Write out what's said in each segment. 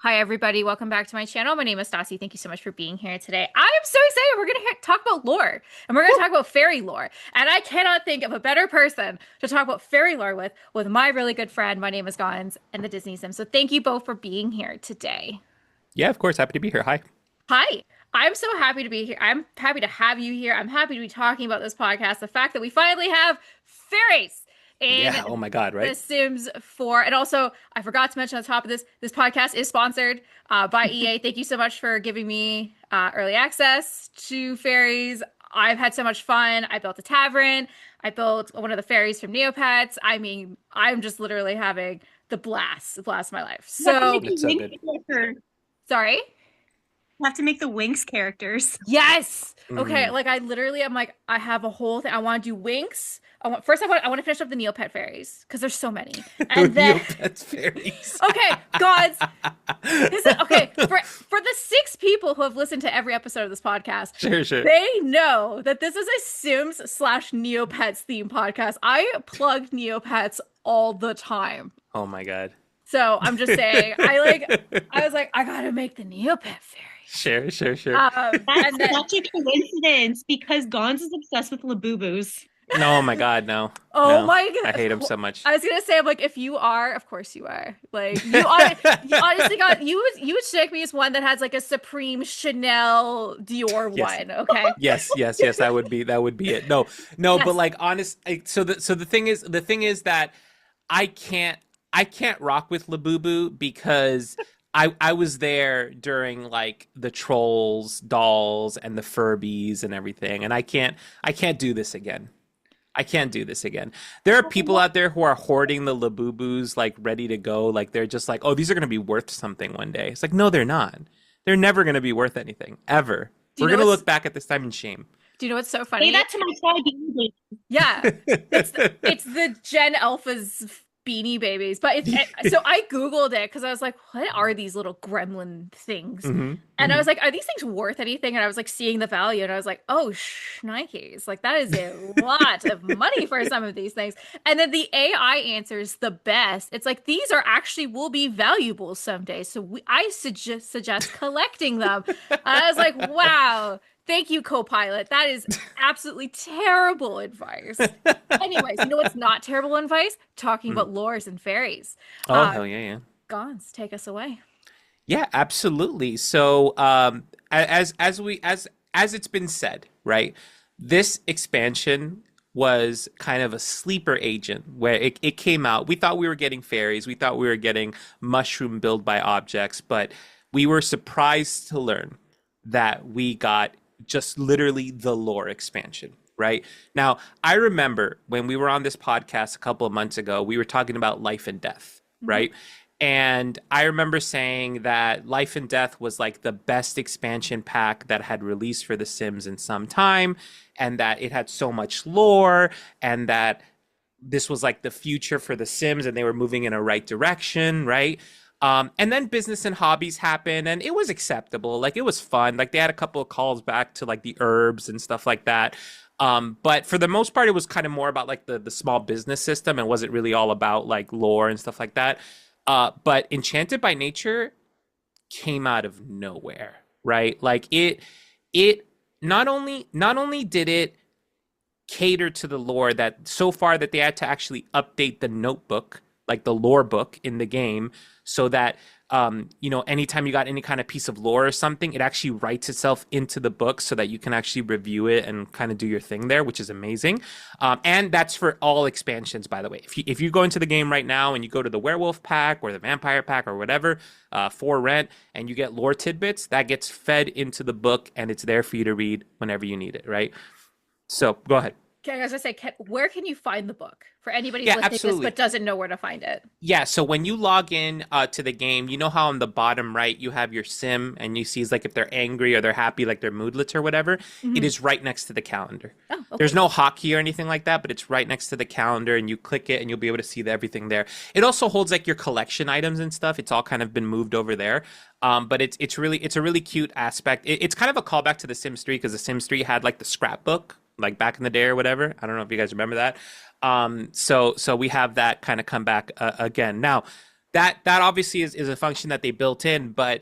Hi, everybody. Welcome back to my channel. My name is Stassi. Thank you so much for being here today. I am so excited. We're going to talk about lore and we're going to talk about fairy lore. And I cannot think of a better person to talk about fairy lore with my really good friend. My name is Gonz and the Disney Sim. So thank you both for being here today. Yeah, of course. Happy to be here. Hi. Hi. I'm so happy to be here. I'm happy to have you here. I'm happy to be talking about this podcast. The fact that we finally have fairies Yeah. Oh in my God. The Right. Sims 4. And also, I forgot to mention on top of this podcast is sponsored by EA. Thank you so much for giving me early access to fairies. I've had so much fun. I built a tavern. I built one of the fairies from Neopets. I mean, I'm just literally having the blast of my life. You have to So, make the That's so Winx good. character. sorry. You have to make the Winx characters. Yes. Okay. Mm. Like I literally, I'm like, I have a whole thing. I want to do Winx. I want to finish up the Neopet fairies because there's so many. And then, Neopets fairies. okay, gods. Okay, for the six people who have listened to every episode of this podcast, Sure, sure. they know that this is a Sims slash Neopets theme podcast. I plug Neopets all the time. Oh my God. So I'm just saying, I was like, I gotta make the Neopet fairies. Sure, sure, sure. That's And then such a coincidence because Gonz is obsessed with Labubus. No, oh my God, no. oh No. my I god, hate him so much. I was gonna say, I'm like, if you are, of course you are. Like you honestly got you would strike me as one that has like a Supreme Chanel Dior Yes. one. Okay. Yes, yes, yes. That would be it. No, no, but Yes. like so the thing is that I can't rock with Labubu because I was there during like the trolls, dolls, and the Furbies and everything, and I can't do this again. I can't do this again. There are people out there who are hoarding the Labubus like ready to go. Like they're just like, oh, these are gonna be worth something one day. It's like, no, they're not. They're never gonna be worth anything, ever. Do you We're know gonna what's look back at this time in shame. do you know what's so Say funny? that to my side baby. Yeah. It's the Gen Alpha's Beanie Babies. But so I Googled it because I was like, what are these little gremlin things? Hmm. And I Hmm. was like, are these things worth anything? And I was like seeing the value and I was like, oh, Nikes. Like that is a lot of money for some of these things. And then the AI answers the best. It's like these are actually will be valuable someday. So I suggest collecting them. And I was like, wow. Thank you, co-pilot. That is absolutely terrible advice. Anyways, you know what's not terrible advice? Talking about lores and fairies. Oh Uh, hell yeah, yeah. Gons, take us away. Yeah, absolutely. So, as it's been said, right? This expansion was kind of a sleeper agent where it came out. We thought we were getting fairies, we thought we were getting mushroom build by objects, but we were surprised to learn that we got just literally the lore expansion. Right now, I remember when we were on this podcast a couple of months ago, we were talking about life and death, Mhm. right? And I remember saying that Life and Death was like the best expansion pack that had released for The Sims in some time, and that it had so much lore, and that this was like the future for The Sims, and they were moving in a right direction, right? And then business and hobbies happened, and it was acceptable. Like it was fun. Like they had a couple of calls back to like the herbs and stuff like that. But for the most part, it was kind of more about like the small business system and wasn't really all about like lore and stuff like that. But Enchanted by Nature came out of nowhere, right? Like it not only did it cater to the lore that so far that they had to actually update the notebook, like the lore book in the game, so that anytime you got any kind of piece of lore or something, it actually writes itself into the book so that you can actually review it and kind of do your thing there, which is amazing. And that's for all expansions, by the way. If you go into the game right now and you go to the werewolf pack or the vampire pack or whatever for rent, and you get lore tidbits, that gets fed into the book and it's there for you to read whenever you need it, right? So go ahead. Okay, as I say, where can you find the book for anybody Yeah, listening to this absolutely. but doesn't know where to find it? Yeah, so when you log in to the game, you know how on the bottom right you have your sim and you see like if they're angry or they're happy, like their moodlets or whatever. It Mhm. is right next to the calendar. Oh, okay. There's no hotkey or anything like that, but it's right next to the calendar and you click it and you'll be able to see everything there. It also holds like your collection items and stuff. It's all kind of been moved over there. But it's a really cute aspect. It's kind of a callback to the Sims 3 because the Sims 3 had like the scrapbook like back in the day or whatever. I don't know if you guys remember that. So we have that kind of come back again. Now, that obviously is a function that they built in, but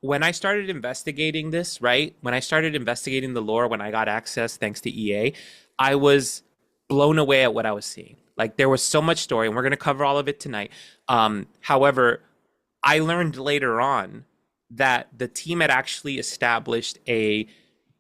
when I started investigating this, right? When I started investigating the lore, when I got access thanks to EA, I was blown away at what I was seeing. Like there was so much story, and we're going to cover all of it tonight. However, I learned later on that the team had actually established a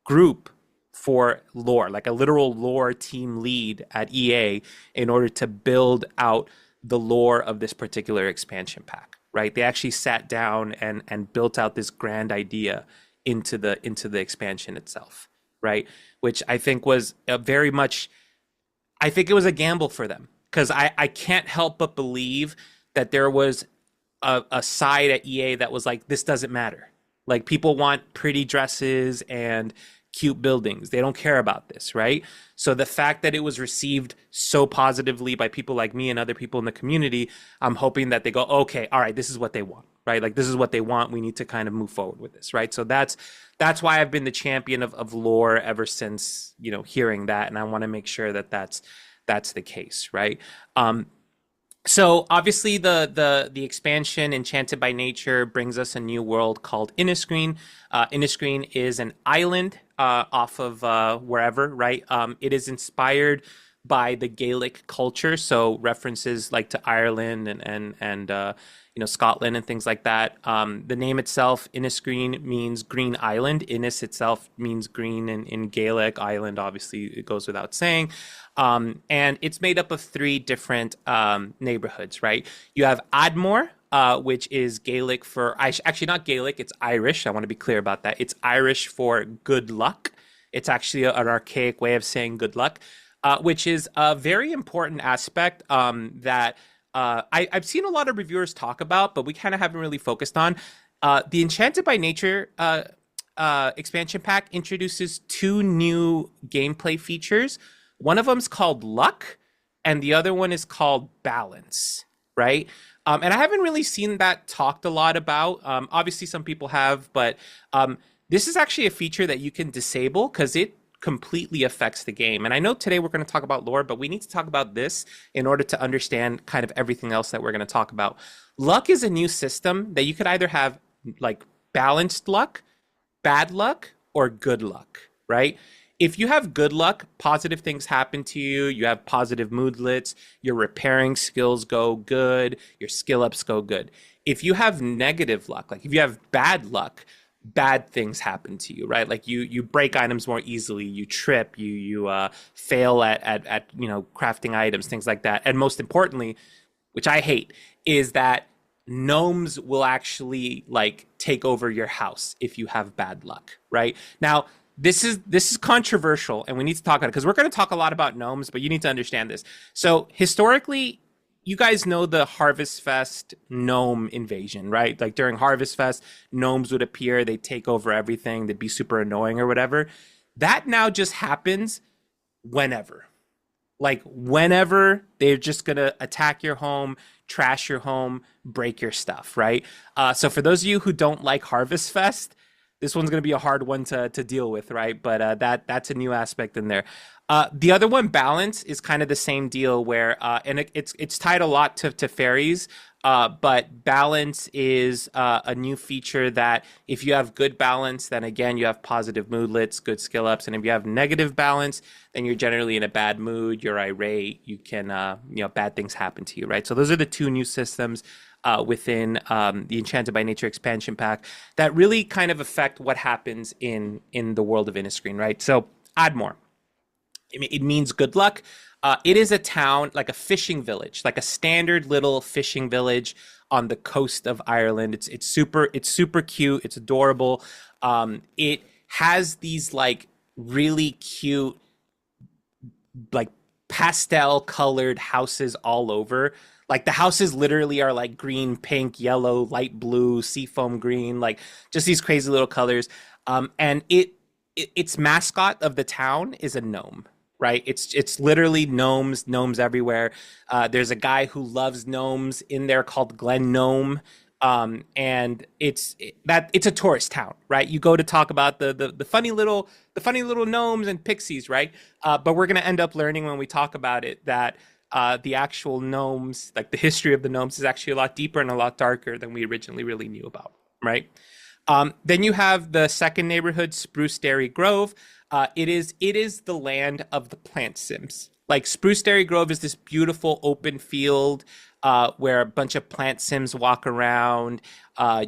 group for lore, like a literal lore team lead at EA in order to build out the lore of this particular expansion pack, right? They actually sat down and built out this grand idea into the expansion itself, right? Which I think was a very much I think it was a gamble for them because I can't help but believe that there was a side at EA that was like, this doesn't matter. Like people want pretty dresses and cute buildings. They don't care about this, right? So the fact that it was received so positively by people like me and other people in the community, I'm hoping that they go, okay, all right, this is what they want, right? Like this is what they want. We need to kind of move forward with this, right? So that's why I've been the champion of lore ever since, hearing that, and I want to make sure that that's the case, right? So obviously the expansion Enchanted by Nature brings us a new world called Inniscreen. Inniscreen is an island off of wherever, right? It is inspired by the Gaelic culture, so references like to Ireland and Scotland and things like that. The name itself, Inniscreen, means green island. Innis itself means green in Gaelic. Island, obviously, it goes without saying. And it's made up of three different neighborhoods, right? You have Admore, which is Gaelic for, actually not Gaelic, it's Irish. I want to be clear about that. It's Irish for good luck. It's actually an archaic way of saying good luck, which is a very important aspect that I've seen a lot of reviewers talk about, but we kind of haven't really focused on. The Enchanted by Nature expansion pack introduces two new gameplay features. One of them is called luck, and the other one is called balance, right? And I haven't really seen that talked a lot about. Obviously, some people have, but this is actually a feature that you can disable because it completely affects the game. And I know today we're going to talk about lore, but we need to talk about this in order to understand kind of everything else that we're going to talk about. Luck is a new system that you could either have like balanced luck, bad luck, or good luck, right? If you have good luck, positive things happen to you, you have positive moodlets, your repairing skills go good, your skill ups go good. If you have negative luck, like if you have bad luck, bad things happen to you, right? Like you break items more easily, you trip, you fail at crafting items, things like that. And most importantly, which I hate, is that gnomes will actually like take over your house if you have bad luck, right? Now, this is controversial, and we need to talk about it because we're going to talk a lot about gnomes, but you need to understand this. So historically, you guys know the Harvest Fest gnome invasion, right? Like during Harvest Fest, gnomes would appear, they'd take over everything, they'd be super annoying or whatever. That now just happens whenever. Like whenever they're just going to attack your home, trash your home, break your stuff, right? So for those of you who don't like Harvest Fest, this one's going to be a hard one to deal with, right? But that's a new aspect in there. The other one, balance, is kind of the same deal where, and it's tied a lot to fairies, but balance is a new feature that if you have good balance, then again, you have positive moodlets, good skill ups. And if you have negative balance, then you're generally in a bad mood, you're irate, you can, bad things happen to you, right? So those are the two new systems within the Enchanted by Nature expansion pack that really kind of affect what happens in the world of Inniscreen, right? So Admore, it means good luck. It is a town, like a fishing village, like a standard little fishing village on the coast of Ireland. It's super cute. It's adorable. It has these like really cute, like pastel colored houses all over. Like the houses literally are like green, pink, yellow, light blue, seafoam green, like just these crazy little colors. And its mascot of the town is a gnome, right? It's literally gnomes everywhere. There's a guy who loves gnomes in there called Glen Gnome. And it's a tourist town, right? You go to talk about the funny little gnomes and pixies, right? But we're gonna end up learning when we talk about it that The actual gnomes, like the history of the gnomes, is actually a lot deeper and a lot darker than we originally really knew about, right? Then you have the second neighborhood, Spruce Dairy Grove. It is the land of the plant sims. Like Spruce Dairy Grove is this beautiful open field where a bunch of plant sims walk around.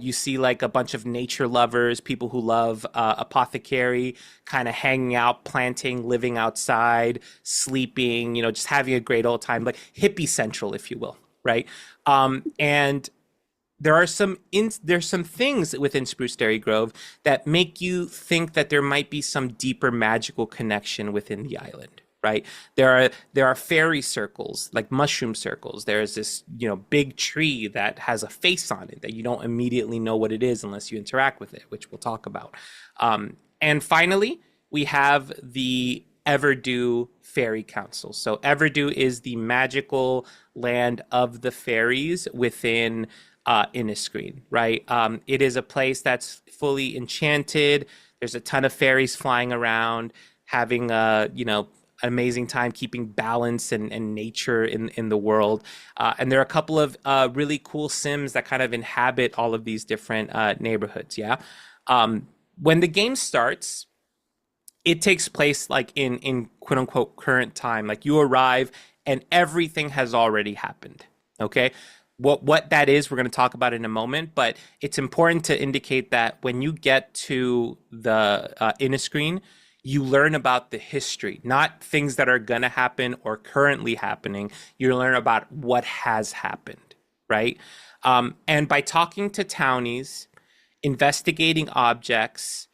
You see like a bunch of nature lovers, people who love apothecary, kind of hanging out, planting, living outside, sleeping, just having a great old time, like hippie central, if you will, right? And there's some things within Spruce Dairy Grove that make you think that there might be some deeper magical connection within the island, right? There are fairy circles, like mushroom circles. There's this, big tree that has a face on it that you don't immediately know what it is unless you interact with it, which we'll talk about. And finally, we have the Everdew Fairy Council. So Everdew is the magical land of the fairies within Inniscreen, right? It is a place that's fully enchanted. There's a ton of fairies flying around, having an amazing time keeping balance and nature in the world. And there are a couple of really cool sims that kind of inhabit all of these different neighborhoods. Yeah. When the game starts, it takes place like in quote unquote current time. Like you arrive and everything has already happened. Okay. What that is, we're going to talk about in a moment, but it's important to indicate that when you get to the Inniscreen, you learn about the history, not things that are going to happen or currently happening. You learn about what has happened, right? And by talking to townies, investigating objects,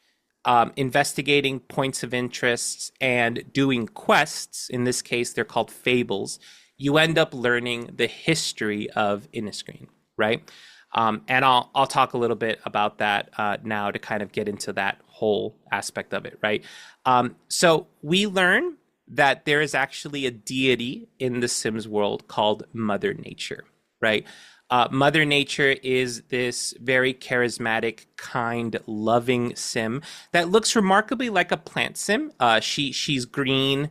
investigating points of interest, and doing quests, in this case, they're called fables, you end up learning the history of Inniscreen, right? And I'll talk a little bit about that now to kind of get into that whole aspect of it, right? So we learn that there is actually a deity in the Sims world called Mother Nature, right? Mother Nature is this very charismatic, kind, loving sim that looks remarkably like a plant sim. She's green.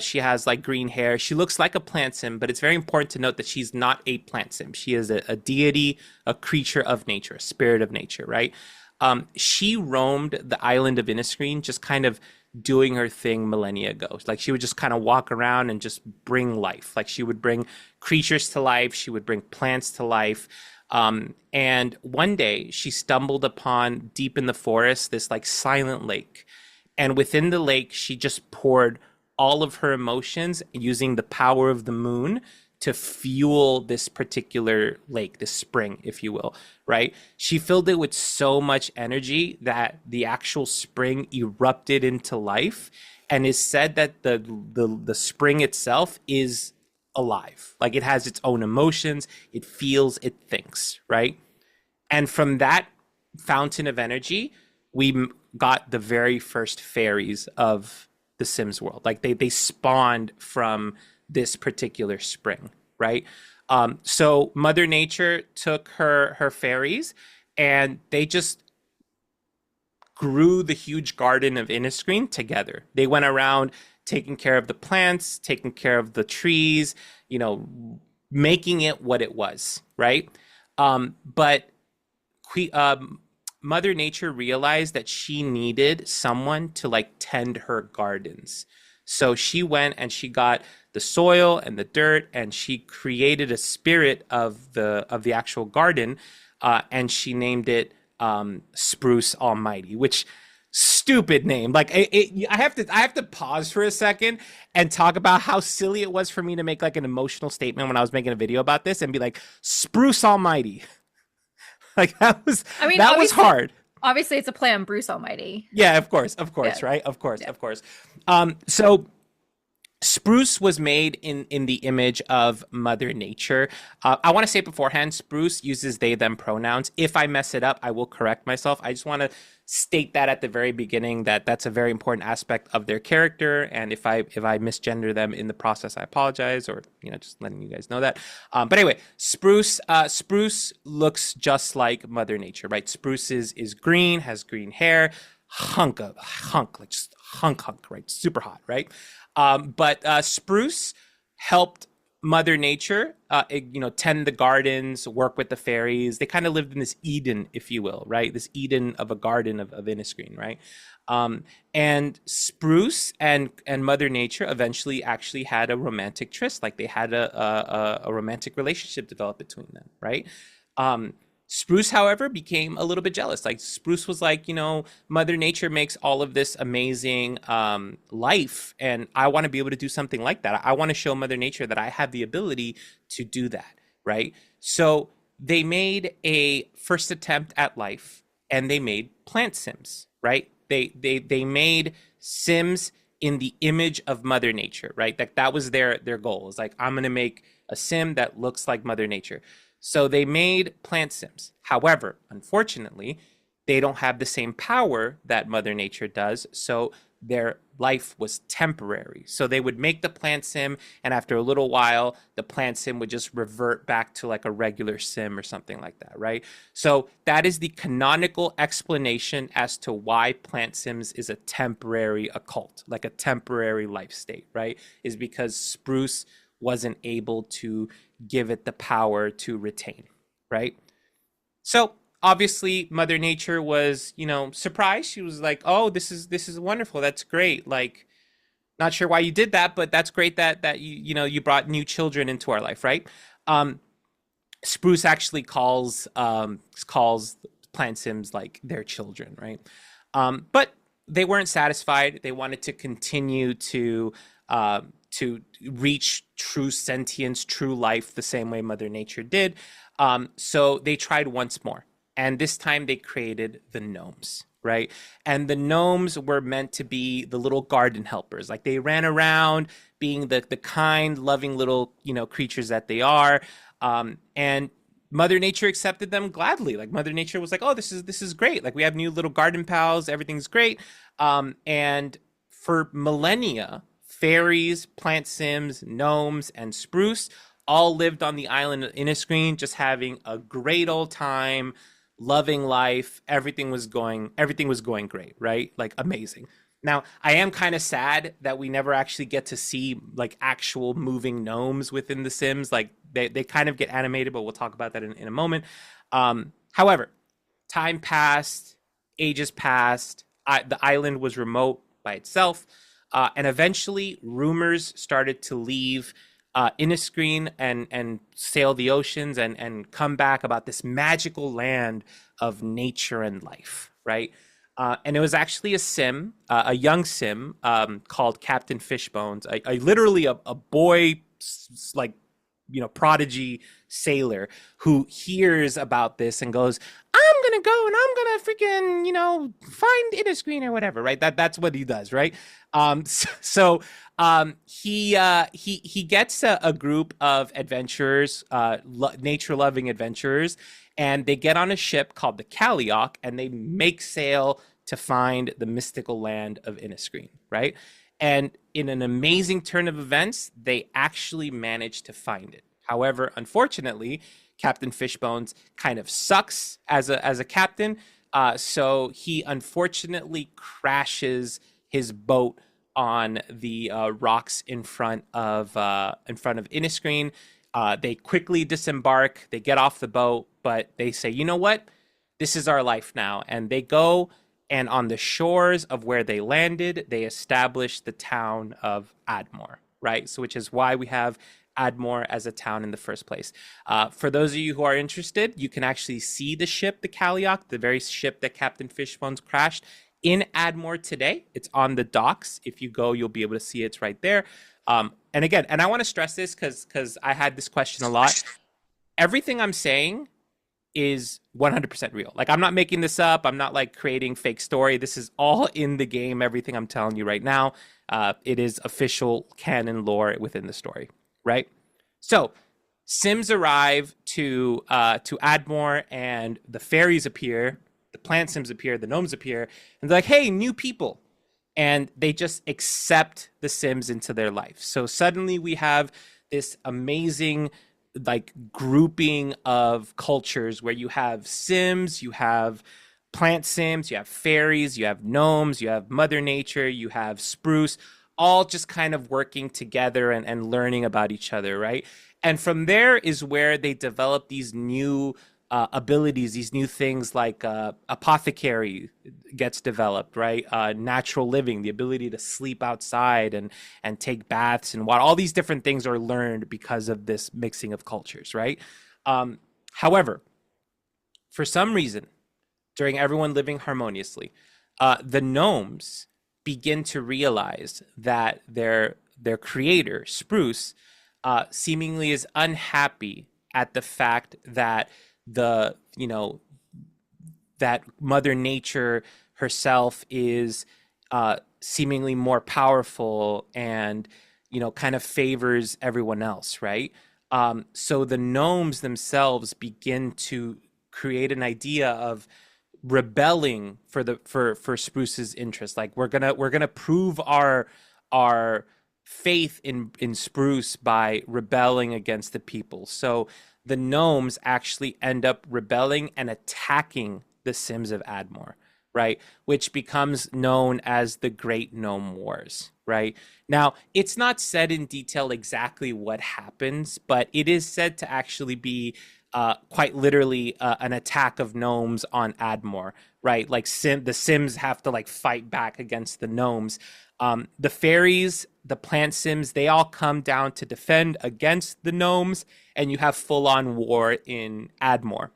She has like green hair. She looks like a plant sim, but it's very important to note that she's not a plant sim. She is a deity, a creature of nature, a spirit of nature, right? She roamed the island of Inniscreen, just kind of doing her thing millennia ago. Like she would just kind of walk around and just bring life. Like she would bring creatures to life. She would bring plants to life. And one day she stumbled upon deep in the forest this like silent lake. And within the lake, she just poured all of her emotions using the power of the moon to fuel this particular lake, this spring, if you will, right? She filled it with so much energy that the actual spring erupted into life, and is said that the spring itself is alive. Like it has its own emotions, it feels, it thinks, right? And from that fountain of energy, we got the very first fairies of the Sims world. Like they spawned from this particular spring, right? So Mother Nature took her fairies and they just grew the huge garden of Inniscreen together. They went around taking care of the plants, taking care of the trees, making it what it was, right? But Mother Nature realized that she needed someone to like tend her gardens. So she went and she got the soil and the dirt and she created a spirit of the actual garden, and she named it Spruce Almighty, which stupid name. Like I have to pause for a second and talk about how silly it was for me to make like an emotional statement when I was making a video about this and be like Spruce Almighty. Like I mean, that was hard. Obviously, it's a play on Bruce Almighty. Yeah, of course, Yeah. right? Of course, Yeah. of course. So Spruce was made in the image of Mother Nature. I want to say beforehand, Spruce uses they them pronouns. If I mess it up, I will correct myself. I just want to state that at the very beginning that that's a very important aspect of their character. And if I misgender them in the process, I apologize, or just letting you guys know that. But anyway, Spruce looks just like Mother Nature, right? Spruce is green, has green hair, hunk, like just hunk, right? Super hot, right? But Spruce helped Mother Nature, tend the gardens, work with the fairies. They kind of lived in this Eden, if you will, right? This Eden of a garden of Innisgreen, right? Um, and Spruce and Mother Nature eventually actually had a romantic tryst, like they had a romantic relationship develop between them, right? Um, Spruce, however, became a little bit jealous. Like Spruce was like, Mother Nature makes all of this amazing life, and I want to be able to do something like that. I want to show Mother Nature that I have the ability to do that, right? So they made a first attempt at life, and they made plant sims, right? They made sims in the image of Mother Nature, right? That was their goal. It's like, I'm gonna make a sim that looks like Mother Nature. So they made plant sims. However, unfortunately, they don't have the same power that Mother Nature does. So their life was temporary. So they would make the plant sim, and after a little while, the plant sim would just revert back to like a regular sim or something like that, right? So that is the canonical explanation as to why plant sims is a temporary occult, like a temporary life state, right? Is because Spruce wasn't able to give it the power to retain, right? So obviously Mother Nature was, surprised. She was like, "Oh, this is wonderful. That's great. Like, not sure why you did that, but that's great that you brought new children into our life, right?" Um, Spruce actually calls plant sims like their children, right? But they weren't satisfied. They wanted to continue to reach true sentience, true life, the same way Mother Nature did. So they tried once more, and this time they created the gnomes, right? And the gnomes were meant to be the little garden helpers. Like they ran around being the kind, loving little creatures that they are, and Mother Nature accepted them gladly. Like Mother Nature was like, "Oh, this is great. Like we have new little garden pals. Everything's great." And for millennia, fairies, plant sims, gnomes, and spruce all lived on the island of Innisgreen, just having a great old time, loving life. Everything was going great, right? Like amazing. Now, I am kind of sad that we never actually get to see like actual moving gnomes within The Sims. Like they kind of get animated, but we'll talk about that in a moment. However, time passed, ages passed. The island was remote by itself, and eventually rumors started to leave Innisgreen and sail the oceans and come back about this magical land of nature and life, right? And it was actually a sim, a young sim called Captain Fishbones, literally a boy, like, prodigy sailor who hears about this and goes, "I'm gonna go and I'm gonna freaking, find Innisgreen or whatever," right? That's what he does, right? He gets a group of adventurers, nature loving adventurers, and they get on a ship called the Callioc, and they make sail to find the mystical land of Innisgreen, right? And in an amazing turn of events, they actually manage to find it. However, unfortunately, Captain Fishbones kind of sucks as a captain. So he unfortunately crashes his boat on the rocks in front of Innisgreen. They quickly disembark. They get off the boat, but they say, "You know what? This is our life now," and they go. And on the shores of where they landed, they established the town of Admore, right? So, which is why we have Admore as a town in the first place. For those of you who are interested, you can actually see the ship, the Callioc, the very ship that Captain Fishbones crashed, in Admore today. It's on the docks. If you go, you'll be able to see it's right there. And again, and I want to stress this because I had this question a lot. Everything I'm saying is 100% real. Like I'm not making this up. I'm not like creating fake story. This is all in the game. Everything I'm telling you right now, it is official canon lore within the story, right? So Sims arrive to Admore, and the fairies appear, the plant Sims appear, the gnomes appear, and they're like, "Hey, new people." And they just accept the Sims into their life. So suddenly we have this amazing like grouping of cultures where you have Sims, you have plant Sims, you have fairies, you have gnomes, you have Mother Nature, you have spruce, all just kind of working together and learning about each other, right? And from there is where they develop these new abilities, these new things like apothecary gets developed, right? Natural living, the ability to sleep outside and take baths and water. All these different things are learned because of this mixing of cultures, right? However, for some reason, during everyone living harmoniously, the gnomes begin to realize that their creator, Spruce, seemingly is unhappy at the fact that the that Mother Nature herself is seemingly more powerful and kind of favors everyone else, right? So the gnomes themselves begin to create an idea of rebelling for Spruce's interest. Like we're gonna prove our faith in Spruce by rebelling against the people. So the gnomes actually end up rebelling and attacking the Sims of Admore, right? Which becomes known as the Great Gnome Wars, right? Now, it's not said in detail exactly what happens, but it is said to actually be quite literally an attack of gnomes on Admore, right? Like the Sims have to like fight back against the gnomes. The fairies, the plant Sims, they all come down to defend against the gnomes, and you have full-on war in Admore.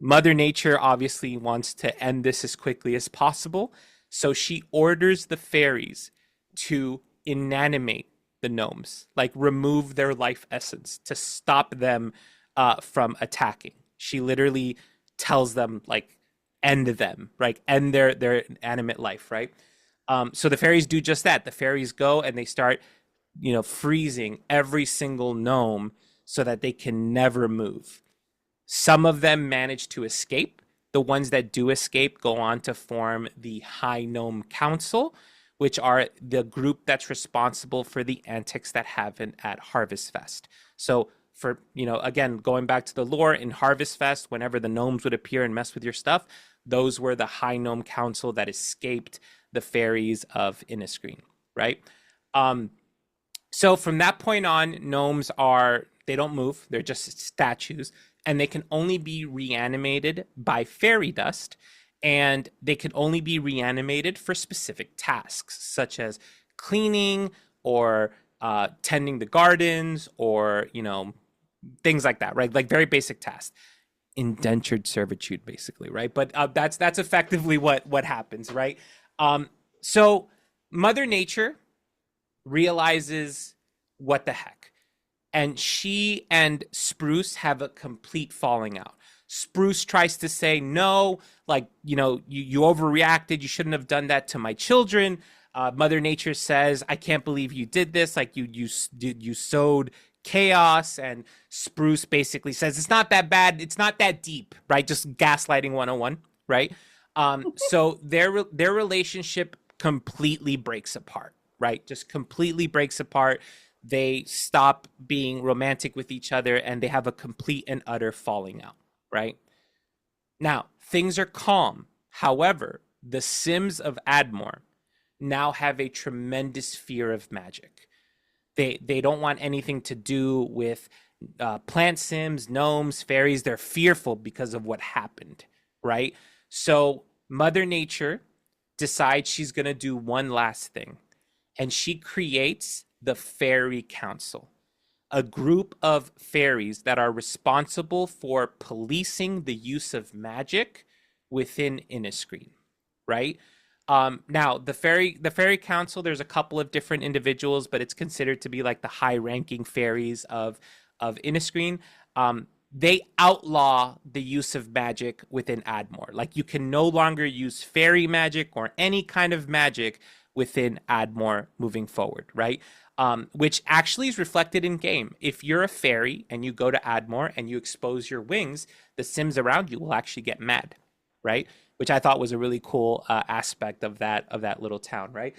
Mother Nature obviously wants to end this as quickly as possible, so she orders the fairies to inanimate the gnomes, like remove their life essence to stop them from attacking. She literally tells them like end them, right? End their animate life, right? So the fairies do just that. The fairies go and they start, freezing every single gnome so that they can never move. Some of them manage to escape. The ones that do escape go on to form the High Gnome Council, which are the group that's responsible for the antics that happen at Harvest Fest. So for, again, going back to the lore, in Harvest Fest, whenever the gnomes would appear and mess with your stuff, those were the High Gnome Council that escaped the fairies of Innisgreen, right? So from that point on, they don't move. They're just statues, and they can only be reanimated by fairy dust, and they can only be reanimated for specific tasks, such as cleaning or tending the gardens or, things like that, right? Like very basic tasks. Indentured servitude, basically, right? But that's effectively what happens, right? So Mother Nature realizes what the heck, and she and Spruce have a complete falling out. Spruce tries to say no, like you overreacted. You shouldn't have done that to my children. Mother Nature says, "I can't believe you did this. Like you sowed chaos." And Spruce basically says, "It's not that bad. It's not that deep, right?" Just gaslighting 101, right? So their relationship completely breaks apart, right? Just completely breaks apart. They stop being romantic with each other, and they have a complete and utter falling out, right? Now, things are calm. However, the Sims of Admore now have a tremendous fear of magic. They don't want anything to do with plant Sims, gnomes, fairies. They're fearful because of what happened, right? So Mother Nature decides she's going to do one last thing, and she creates the Fairy Council, a group of fairies that are responsible for policing the use of magic within Innisgreen, right? Now the fairy council, there's a couple of different individuals, but it's considered to be like the high-ranking fairies of Innisgreen. They outlaw the use of magic within Admore. Like you can no longer use fairy magic or any kind of magic within Admore moving forward, right? Which actually is reflected in game. If you're a fairy and you go to Admore and you expose your wings, the Sims around you will actually get mad, right? Which I thought was a really cool aspect of that little town, right?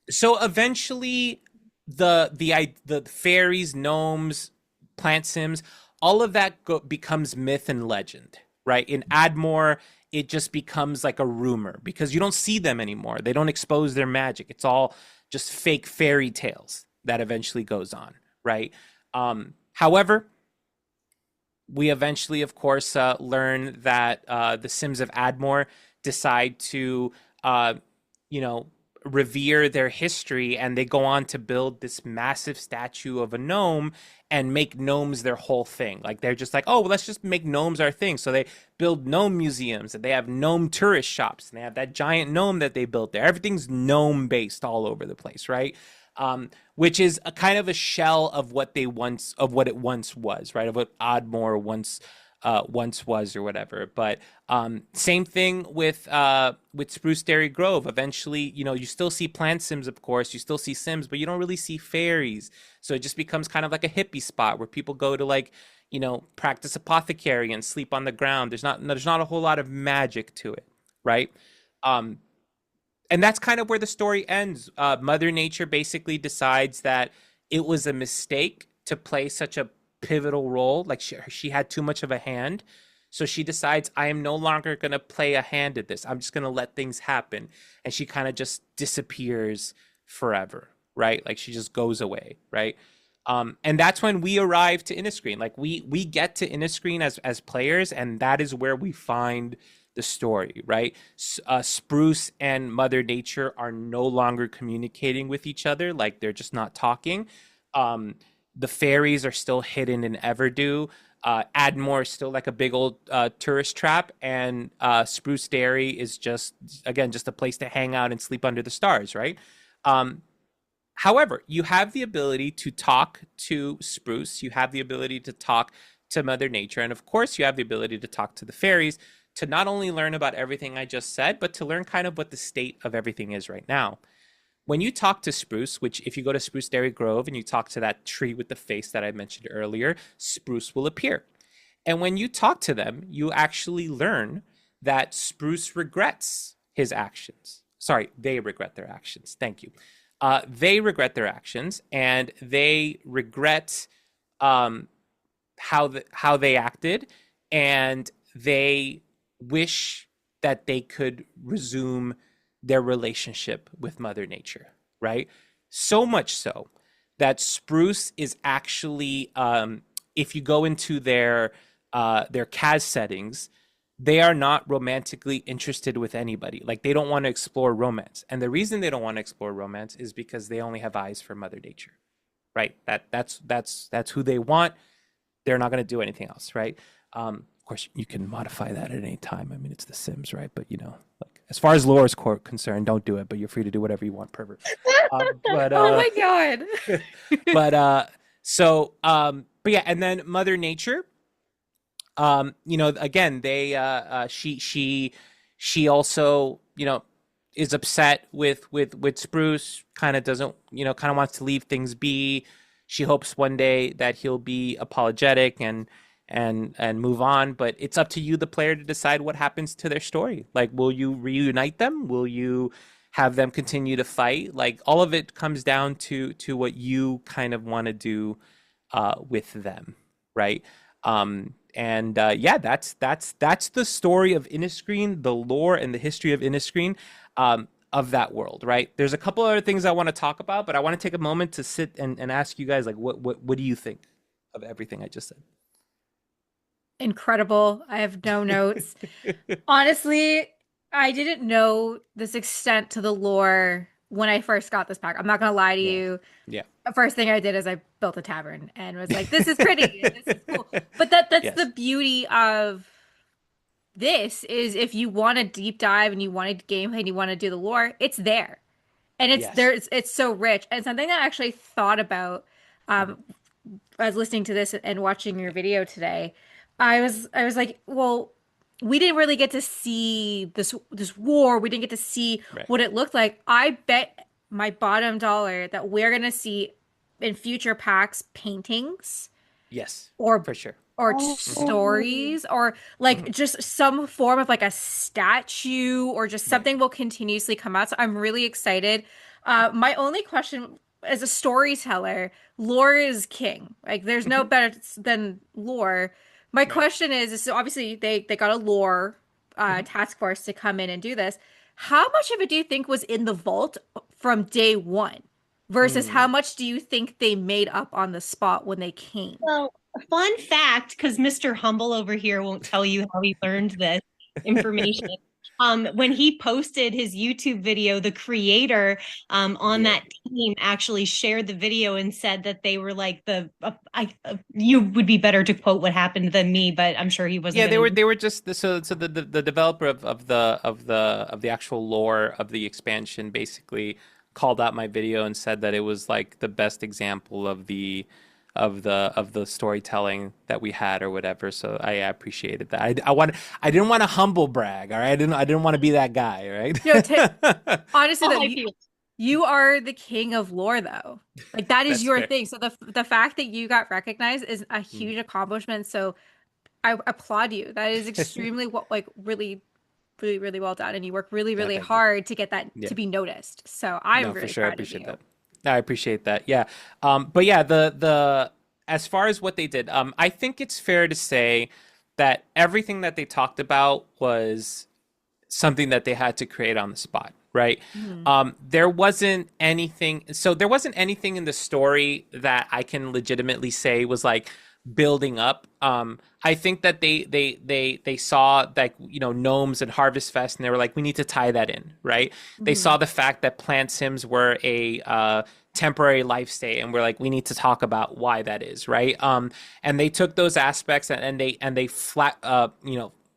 So eventually, the fairies, gnomes, plant Sims, all of that becomes myth and legend, right? In Admore, it just becomes like a rumor because you don't see them anymore. They don't expose their magic. It's all just fake fairy tales that eventually goes on, right? However, we eventually, of course, learn that the Sims of Admore decide to, uh, you know, revere their history, and they go on to build this massive statue of a gnome and make gnomes their whole thing. Like they're just like, oh, well, let's just make gnomes our thing. So they build gnome museums, and they have gnome tourist shops, and they have that giant gnome that they built there. Everything's gnome based all over the place, right? Which is a kind of a shell of what it once was, right? Of what Oddmore once was or whatever. But same thing with Spruce Dairy Grove. Eventually, you still see plant sims, of course, you still see sims, but you don't really see fairies. So it just becomes kind of like a hippie spot where people go to, like, practice apothecary and sleep on the ground. There's not a whole lot of magic to it, right? Um, and that's kind of where the story ends. Mother Nature basically decides that it was a mistake to play such a pivotal role. Like she had too much of a hand. So she decides, I am no longer going to play a hand at this. I'm just going to let things happen. And she kind of just disappears forever, right? Like she just goes away, right? And that's when we arrive to Inniscreen. Like we get to Inniscreen as players, and that is where we find the story, right? Spruce and Mother Nature are no longer communicating with each other. Like they're just not talking. The fairies are still hidden in Everdew. Admore is still like a big old tourist trap, and Spruce Dairy is just a place to hang out and sleep under the stars, right? However, you have the ability to talk to Spruce, you have the ability to talk to Mother Nature, and of course, you have the ability to talk to the fairies to not only learn about everything I just said, but to learn kind of what the state of everything is right now. When you talk to Spruce, which if you go to Spruce Dairy Grove and you talk to that tree with the face that I mentioned earlier, Spruce will appear. And when you talk to them, you actually learn that Spruce regrets his actions. Sorry, they regret their actions. Thank you. They regret their actions, and they regret how they acted, and they wish that they could resume their relationship with Mother Nature, right? So much so that Spruce is actually, if you go into their CAS settings, they are not romantically interested with anybody. Like they don't want to explore romance, and the reason they don't want to explore romance is because they only have eyes for Mother Nature, right? That's who they want. They're not going to do anything else, right? Of course, you can modify that at any time. I mean, it's The Sims, right? But like as far as lore is concerned, don't do it. But you're free to do whatever you want, pervert. But Oh my God. but yeah, and then Mother Nature. Again, she also is upset with Spruce. Kind of doesn't kind of wants to leave things be. She hopes one day that he'll be apologetic and move on, but it's up to you, the player, to decide what happens to their story. Like, will you reunite them? Will you have them continue to fight? Like, all of it comes down to what you kind of want to do with them, right? Yeah, that's the story of Inniscreen, the lore and the history of Inniscreen, of that world, right? There's a couple other things I want to talk about, but I want to take a moment to sit and ask you guys, like, what do you think of everything I just said? Incredible. I have no notes. Honestly, I didn't know this extent to the lore when I first got this pack. I'm not gonna lie to Yeah. you. Yeah. The first thing I did is I built a tavern and was like, this is pretty. And this is cool. But that's the Yes. beauty of this is if you want to deep dive and you want to gameplay and you want to do the lore, it's there. And it's Yes. there, it's so rich. And something that I actually thought about Mhm. I was listening to this and watching your video today. I was like, well, we didn't really get to see this war. We didn't get to see Right. what it looked like. I bet my bottom dollar that we're gonna see in future packs paintings Yes. or For sure. Hmm. stories or like Hmm. just some form of like a statue or just Right. something will continuously come out. So I'm really excited. My only question as a storyteller, lore is king. Like there's no Hmm. better than lore. My Right. question is so obviously they got a lore Mhm. task force to come in and do this. How much of it do you think was in the vault from day one versus how Mm. much do you think they made up on the spot when they came? So, a fun fact, because Mr. Humble over here won't tell you how he learned this information. When he posted his YouTube video, the creator on Yeah. that team actually shared the video and said that they were like you would be better to quote what happened than me, but I'm sure he wasn't Yeah, going to. they were just so the developer of the actual lore of the expansion basically called out my video and said that it was like the best example of the storytelling that we had or whatever. So I appreciated that. I didn't want to humble brag, all right? I didn't want to be that guy, all You know, right? honestly Oh, though, I feel. you are the king of lore though. Like that is That's your fair. thing. So the fact that you got recognized is a Mm. huge accomplishment. So I applaud you. That is extremely like really really well done and you work really Yeah, really thank you. hard to get that to Yeah. be noticed. So I'm No, for really sure. I proud of appreciate you. that. I appreciate that. Yeah. But yeah, the as far as what they did, I think it's fair to say that everything that they talked about was something that they had to create on the spot, right? Mhm. There wasn't anything in the story that I can legitimately say was like building up. I think that they saw like gnomes and Harvest Fest, and they were like, we need to tie that in, right? They saw Mhm. the fact that plant sims were a temporary life state, and we're like, we need to talk about why that is, right? And they took those aspects and they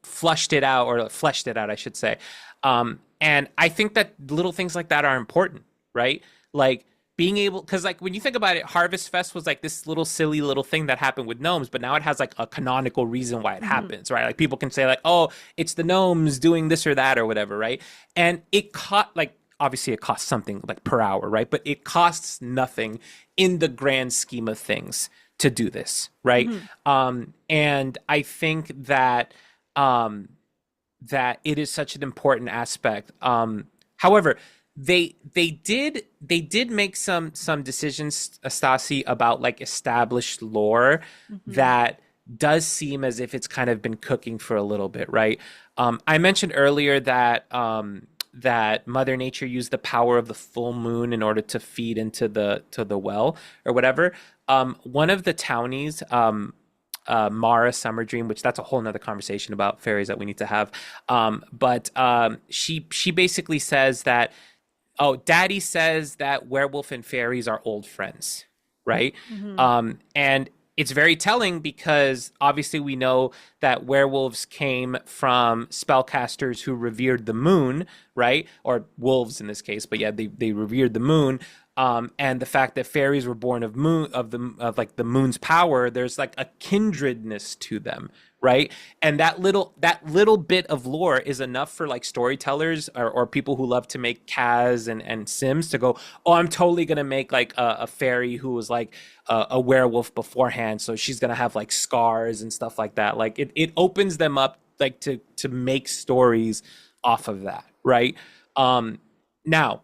flushed it out or fleshed it out, I should say. And I think that little things like that are important, right? Like being able, because like when you think about it, Harvest Fest was like this little silly little thing that happened with gnomes, but now it has like a canonical reason why it Mhm. happens, right? Like people can say like, oh, it's the gnomes doing this or that or whatever, right? And it caught like obviously it costs something like per hour, right? But it costs nothing in the grand scheme of things to do this, right? Mhm. And I think that um, that it is such an important aspect. However, they did make some decisions, Stasi, about like established lore Mhm. that does seem as if it's kind of been cooking for a little bit, right? I mentioned earlier that Mother Nature used the power of the full moon in order to feed into the well or whatever. One of the townies, Mara Summer Dream, which that's a whole nother conversation about fairies that we need to have. But she basically says that, oh, Daddy says that werewolf and fairies are old friends, right? Mhm. And it's very telling because obviously we know that werewolves came from spellcasters who revered the moon, right? Or wolves in this case, but yeah, they revered the moon. And the fact that fairies were born of like the moon's power, there's like a kindredness to them, right? And that little bit of lore is enough for like storytellers or people who love to make Kaz and Sims to go, oh, I'm totally gonna make like a fairy who was like a werewolf beforehand, so she's gonna have like scars and stuff like that. Like it opens them up like to make stories off of that, right? Um, Now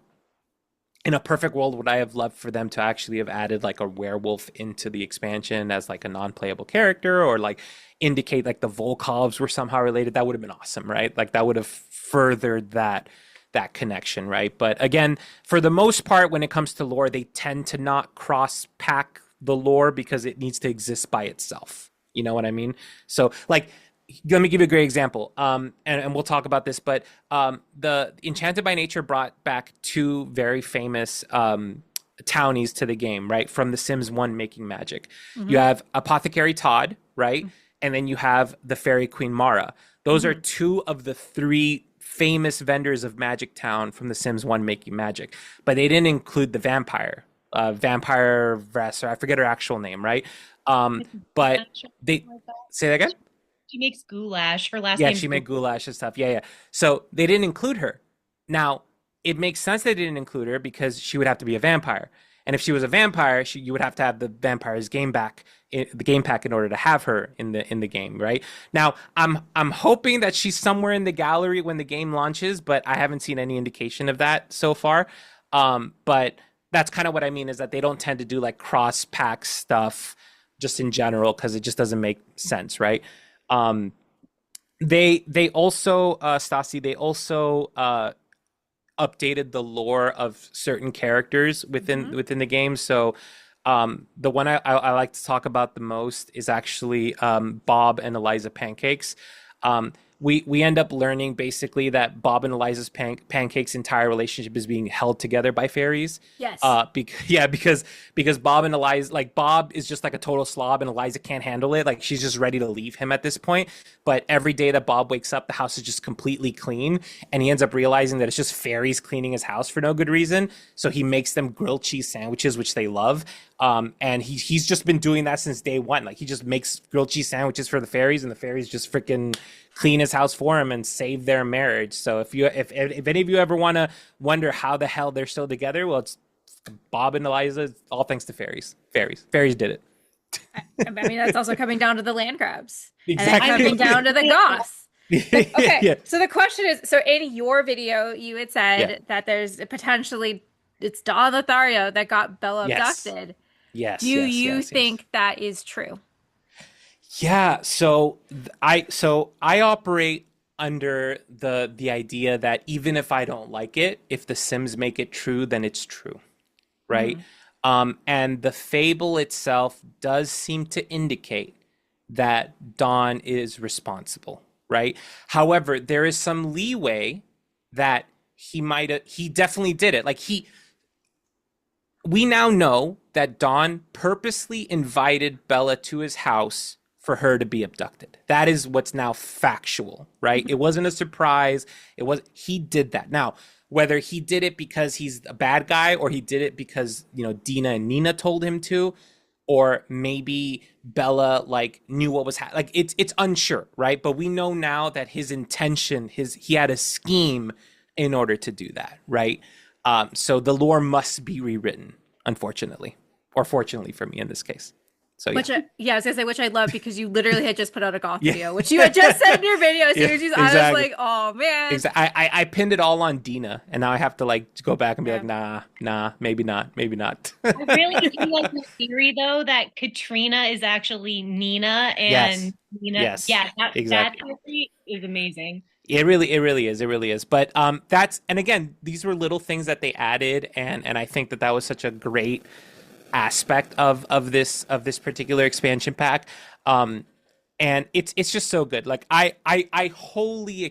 in a perfect world, would I have loved for them to actually have added like a werewolf into the expansion as like a non-playable character, or like indicate like the Volkovs were somehow related? That would have been awesome, right? Like that would have furthered that connection, right? But again, for the most part, when it comes to lore, they tend to not cross pack the lore because it needs to exist by itself. You know what I mean? So like let me give you a great example. And we'll talk about this, but the Enchanted by Nature brought back two very famous townies to the game, right? From The Sims 1 Making Magic. You Mhm. have Apothecary Todd, right? And then you have the Fairy Queen Mara. Those are Mhm. two of the three famous vendors of Magic Town from The Sims 1 Making Magic. But they didn't include the vampire, Vampire Vress, or I forget her actual name, right? Um, It's but goulash or they something like that. say that again? She makes goulash. Her last Yeah, name's she made Goulash. goulash and stuff. Yeah, yeah. So they didn't include her. Now, it makes sense they didn't include her because she would have to be a vampire. And if she was a vampire, you would have to have the vampire's the game pack in order to have her in the game, right? Now, I'm hoping that she's somewhere in the gallery when the game launches, but I haven't seen any indication of that so far. But that's kind of what I mean is that they don't tend to do like cross pack stuff just in general because it just doesn't make sense, right? Um, they also Stassi, they also updated the lore of certain characters Hmm. within the game. So the one I like to talk about the most is actually Bob and Eliza Pancakes. Um, we end up learning basically that Bob and Eliza's Pancakes' entire relationship is being held together by fairies. Yes. Yeah, because Bob and Eliza, like Bob is just like a total slob, and Eliza can't handle it. Like she's just ready to leave him at this point. But every day that Bob wakes up, the house is just completely clean, and he ends up realizing that it's just fairies cleaning his house for no good reason. So he makes them grilled cheese sandwiches, which they love. And he's just been doing that since day one. Like he just makes grilled cheese sandwiches for the fairies, and the fairies just freaking clean his house for him and save their marriage. So if any of you ever want to wonder how the hell they're still together, well, it's Bob and Eliza, all thanks to fairies. Fairies did it. I mean, that's also coming down to the land crabs and then Exactly. coming down to the goths. Okay, Yeah. so the question is, so in your video, you had Yeah. said that there's potentially it's Don Lothario that got Bella Yes. abducted. Do Yes. Yes. you Yes. Yes. think that is true? Yeah. I operate under the idea that even if I don't like it, if the Sims make it true, then it's true, right? Hmm. And the fable itself does seem to indicate that Dawn is responsible, right? However, there is some leeway that he definitely did it. We now know that Dawn purposely invited Bella to his house for her to be abducted. That is what's now factual, right? It wasn't a surprise. He did that. Now, whether he did it because he's a bad guy or he did it because, Dina and Nina told him to, or maybe Bella like knew what was happening. Like it's unsure, right? But we know now that his intention, he had a scheme in order to do that, right? So the lore must be rewritten, unfortunately, or fortunately for me in this case. So yeah, Yeah, I was gonna say which I love because you literally had just put out a goth yeah, video, which you had just said in your video. As soon yeah, as I was exactly. like, oh man. Exactly. I pinned it all on Dina, and now I have to like go back and be Yeah. like, nah, maybe not, maybe not. I really do like the theory though that Katrina is actually Nina Yes, and Nina. yes, Yeah, that exactly. theory is amazing. It really is. But that's and again, these were little things that they added, and I think that was such a great aspect of this particular expansion pack. And it's just so good. Like I wholly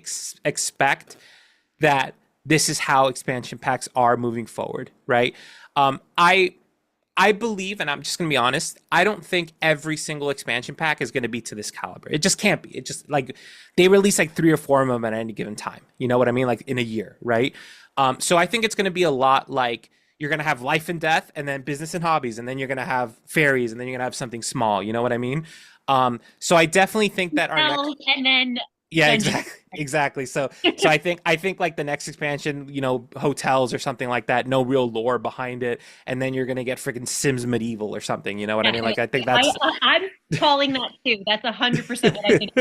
expect that this is how expansion packs are moving forward, right? I believe, and I'm just gonna be honest, I don't think every single expansion pack is gonna be to this caliber. It just can't be. It just like they release like 3 or 4 of them at any given time. You know what I mean? Like in a year, right? So I think it's gonna be a lot like you're gonna have life and death, and then business and hobbies, and then you're gonna have fairies, and then you're gonna have something small. You know what I mean? So I definitely think that our next Well, and then yeah, Dungeon. exactly. So I think like the next expansion, hotels or something like that, no real lore behind it, and then you're gonna get freaking Sims Medieval or something. You know what I Yeah, mean? Like I think that's I'm calling that too. That's 100% what I think.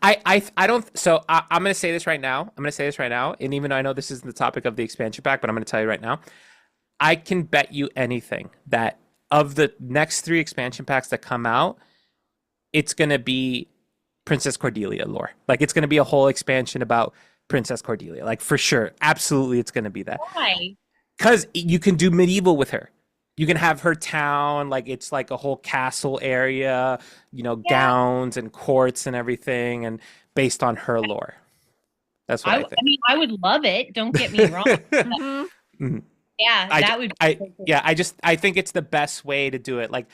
I don't. So I'm gonna say this right now. I'm gonna say this right now, and even though I know this isn't the topic of the expansion pack, but I'm gonna tell you right now. I can bet you anything that of the next 3 expansion packs that come out, it's gonna be Princess Cordelia lore. Like it's going to be a whole expansion about Princess Cordelia. Like for sure, absolutely, it's going to be that Why? because you can do medieval with her. You can have her town like it's like a whole castle area, Yeah, gowns and courts and everything, and based on her lore. That's what I I think. mean, I would love it. Don't get me wrong. Hmm. Mhm. Yeah, I, that would be I, so cool. yeah, I think it's the best way to do it. Like,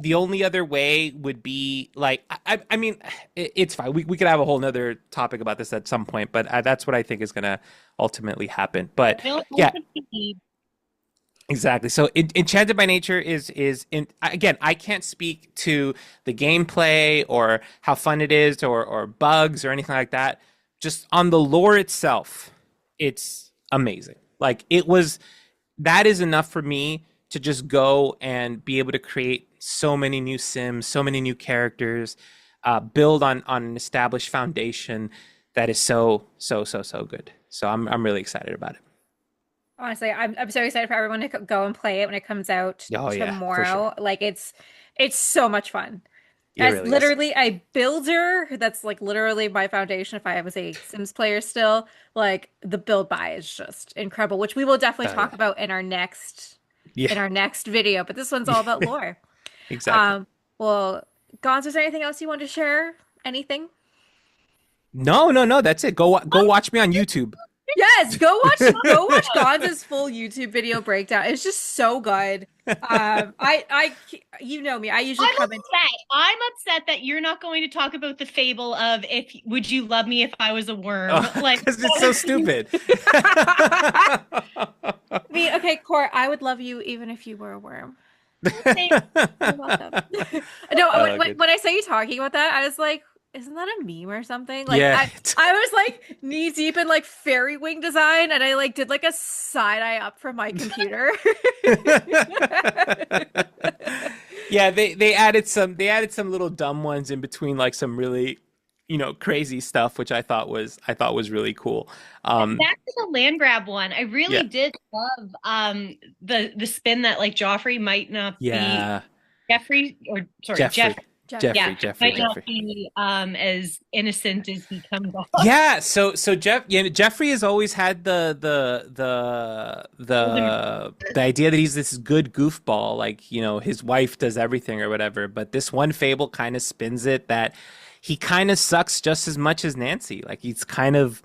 the only other way would be like, I mean, it's fine. We could have a whole nother topic about this at some point, but that's what I think is gonna ultimately happen. But yeah, exactly. So, Enchanted by Nature is again. I can't speak to the gameplay or how fun it is or bugs or anything like that. Just on the lore itself, it's amazing. Like it was that is enough for me to just go and be able to create so many new Sims, so many new characters, build on an established foundation that is so good. So I'm really excited about it. Honestly, I'm so excited for everyone to go and play it when it comes out Oh yeah, for sure. tomorrow. Like It's so much fun. It As really is. literally a builder, that's like literally my foundation. If I was a Sims player still, like the build buy is just incredible, which we will definitely Oh talk yeah. about Yeah. in our next video. But this one's all about lore. Exactly. Um, well, Gonz, is there anything else you want to share? Anything? No, no, no. That's it. Go watch me on YouTube. Yes, go watch Gonz's full YouTube video breakdown. It's just so good. You know me. I usually I'm come in. upset. I'm upset that you're not going to talk about the fable of if would you love me if I was a worm? Like, Because it's so stupid. Me, okay, Cor, I would love you even if you were a worm. thank You're welcome. No, Oh, good. when I saw you talking about that, I was like, isn't that a meme or something? Like Yeah. I was like knee deep in like fairy wing design, and I like did like a side eye up from my computer. Yeah, they added some little dumb ones in between like some really, crazy stuff, which I thought was really cool. back to the land grab one. I really Yeah. did love the spin that like Joffrey might not be Yeah. Jeffrey or sorry, Jeff. Jeffrey. Jeffrey. Yeah, Jeffrey, might not Jeffrey. be as innocent as he comes off. Yeah, so Jeffrey has always had the idea that he's this good goofball, like, his wife does everything or whatever, but this one fable kind of spins it that he kind of sucks just as much as Nancy. Like he's kind of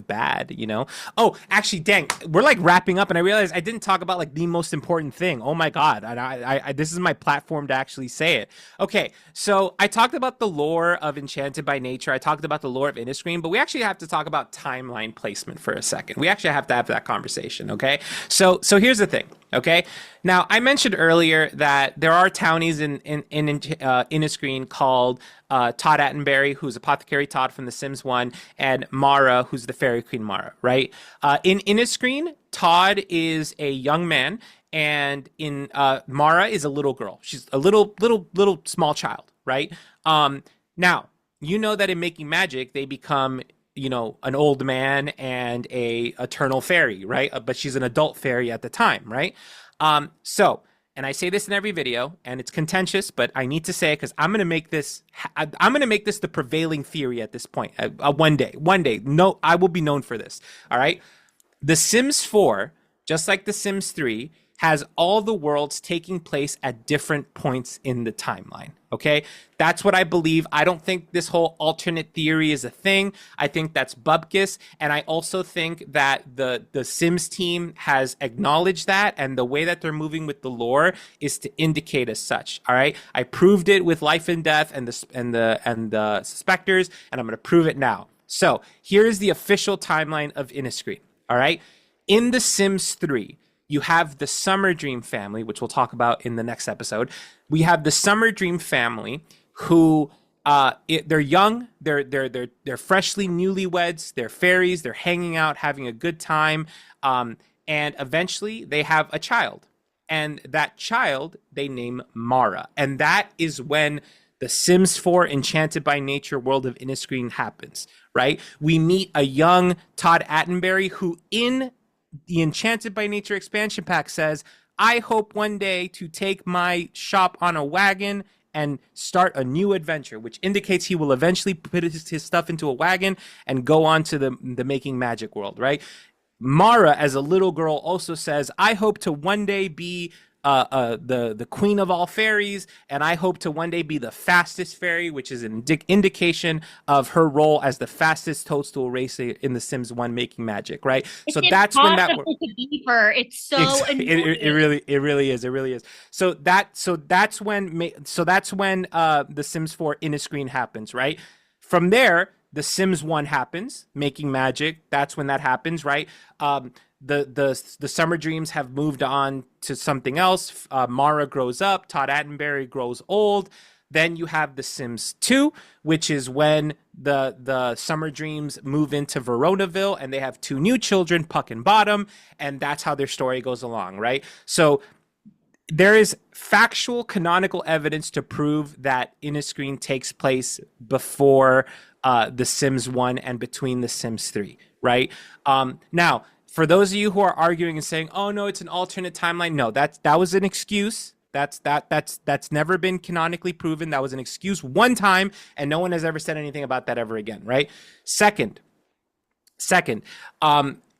bad. Oh, actually, dang, we're like wrapping up, and I realized I didn't talk about like the most important thing. Oh my God, and I this is my platform to actually say it. Okay, so I talked about the lore of Enchanted by Nature. I talked about the lore of Inniscreen, but we actually have to talk about timeline placement for a second. We actually have to have that conversation. Okay, so here's the thing. Okay, now I mentioned earlier that there are townies in Inniscreen called Todd Attenberry, who's Apothecary Todd from The Sims 1, and Mara, who's the Fairy Queen Mara, right? In Inniscreen, Todd is a young man, and in Mara is a little girl. She's a little small child, right? Now, you know that in Making Magic, they become an old man and a eternal fairy, right? But she's an adult fairy at the time, right? So, and I say this in every video, and it's contentious, but I need to say it because I'm gonna make this the prevailing theory at this point. One day, no, I will be known for this. All right, The Sims 4, just like The Sims 3, has all the worlds taking place at different points in the timeline. Okay? That's what I believe. I don't think this whole alternate theory is a thing. I think that's bupkis. And I also think that the Sims team has acknowledged that, and the way that they're moving with the lore is to indicate as such. All right? I proved it with Life and Death and the Spectres, and I'm gonna prove it now. So here's the official timeline of Inniscreen. All right? In The Sims 3, you have the Summer Dream family, which we'll talk about in the next episode. We have the Summer Dream family who they're young, they're freshly newlyweds, they're fairies, they're hanging out, having a good time, and eventually they have a child, and that child they name Mara, and that is when the Sims 4 Enchanted by Nature world of Inniscreen happens. Right? We meet a young Todd Attenberry who in the Enchanted by Nature expansion pack says, I hope one day to take my shop on a wagon and start a new adventure, which indicates he will eventually put his stuff into a wagon and go on to the Making Magic world, right? Mara, as a little girl, also says, I hope to one day be the queen of all fairies, and I hope to one day be the fastest fairy, which is an indication of her role as the fastest toadstool racer in The Sims 1 Making Magic, right? So that's when that to be her. It's so it really is. So that's when The Sims 4 Inniscreen happens, right? From there, The Sims 1 happens, Making Magic. That's when that happens, right? The Summer Dreams have moved on to something else. Mara grows up. Todd Attenberry grows old. Then you have The Sims 2, which is when the Summer Dreams move into Veronaville, and they have two new children, Puck and Bottom, and that's how their story goes along, right? So there is factual canonical evidence to prove that Inniscreen takes place before The Sims 1 and between The Sims 3, right? Now, for those of you who are arguing and saying, "Oh no, it's an alternate timeline," no, that was an excuse. That's never been canonically proven. That was an excuse one time, and no one has ever said anything about that ever again, right? Second, Second,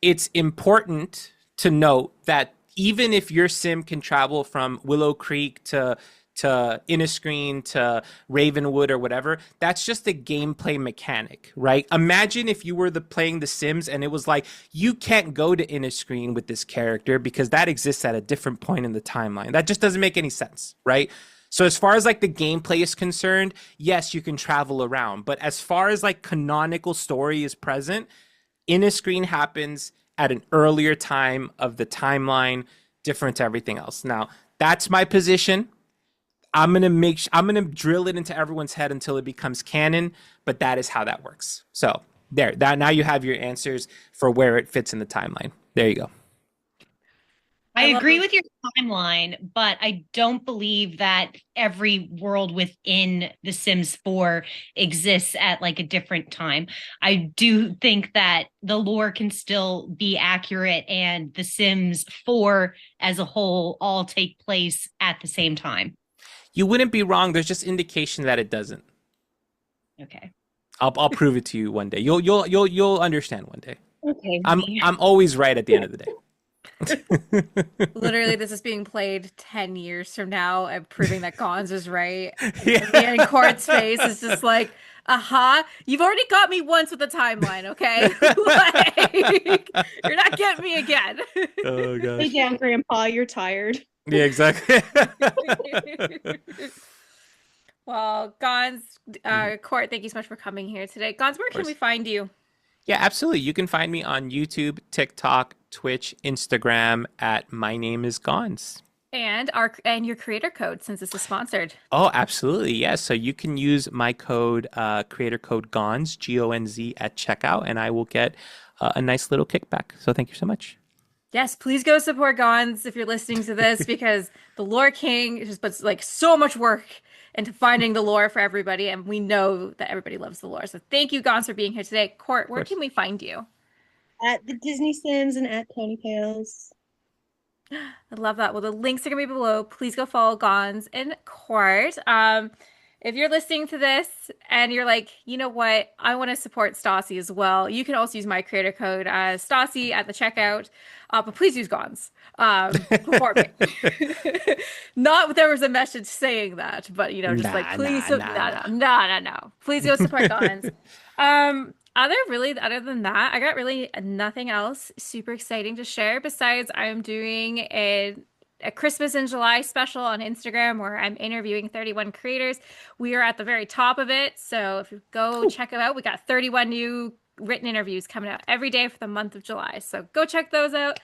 it's important to note that even if your sim can travel from Willow Creek to Inniscreen to Ravenwood or whatever, that's just a gameplay mechanic, right? Imagine if you were playing The Sims and it was like, you can't go to Inniscreen with this character because that exists at a different point in the timeline. That just doesn't make any sense, right? So as far as like the gameplay is concerned, yes, you can travel around. But as far as like canonical story is present, Inniscreen happens at an earlier time of the timeline, different to everything else. Now, that's my position. I'm gonna drill it into everyone's head until it becomes canon, but that is how that works. So there, that now you have your answers for where it fits in the timeline. There you go. I I love agree it. with your timeline, but I don't believe that every world within The Sims 4 exists at like a different time. I do think that the lore can still be accurate and The Sims 4 as a whole all take place at the same time. You wouldn't be wrong. There's just indication that it doesn't. Okay. I'll prove it to you one day. You'll understand one day. Okay. I'm always right at the end of the day. Literally, this is being played 10 years from now and proving that Gonz is right. Yeah. And Court's face is just like, aha, you've already got me once with the timeline, okay? Like, you're not getting me again. Oh Lay gosh. down, Grandpa. You're tired. Yeah, exactly. Well, Gonz, Court, thank you so much for coming here today. Gonz, where can we find you? Yeah, absolutely. You can find me on YouTube, TikTok, Twitch, Instagram at Mynameisgonz. And your creator code, since this is sponsored. Oh, absolutely. Yeah. So you can use my code, creator code Gonz, Gonz at checkout, and I will get a nice little kickback. So thank you so much. Yes, please go support Gonz if you're listening to this because the Lore King just puts like so much work into finding the lore for everybody, and we know that everybody loves the lore. So thank you, Gonz, for being here today. Court, Of where course. can we find you? At the Disney Sims and at Tony Pales. I love that. Well, the links are gonna be below. Please go follow Gonz and Court. If you're listening to this and you're like, you know what, I want to support Stassi as well, you can also use my creator code Stassi at the checkout. But please use Gonz for me. Not that there was a message saying that, but you know, just like please, no. Please go support Gonz. Other than that, I got really nothing else super exciting to share besides I'm doing a Christmas in July special on Instagram where I'm interviewing 31 creators. We are at the very top of it. So if you go check it out, we got 31 new written interviews coming out every day for the month of July. So go check those out.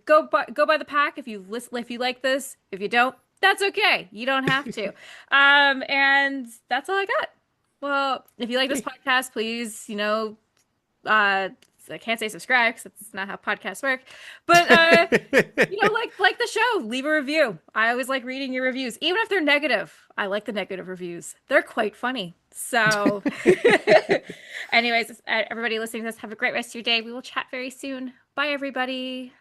Go by the pack if you like this. If you don't, that's okay. You don't have to. And that's all I got. Well, if you like this podcast, please, I can't say subscribe because that's not how podcasts work. But like the show, leave a review. I always like reading your reviews, even if they're negative. I like the negative reviews. They're quite funny. So, anyways, everybody listening to this, have a great rest of your day. We will chat very soon. Bye, everybody.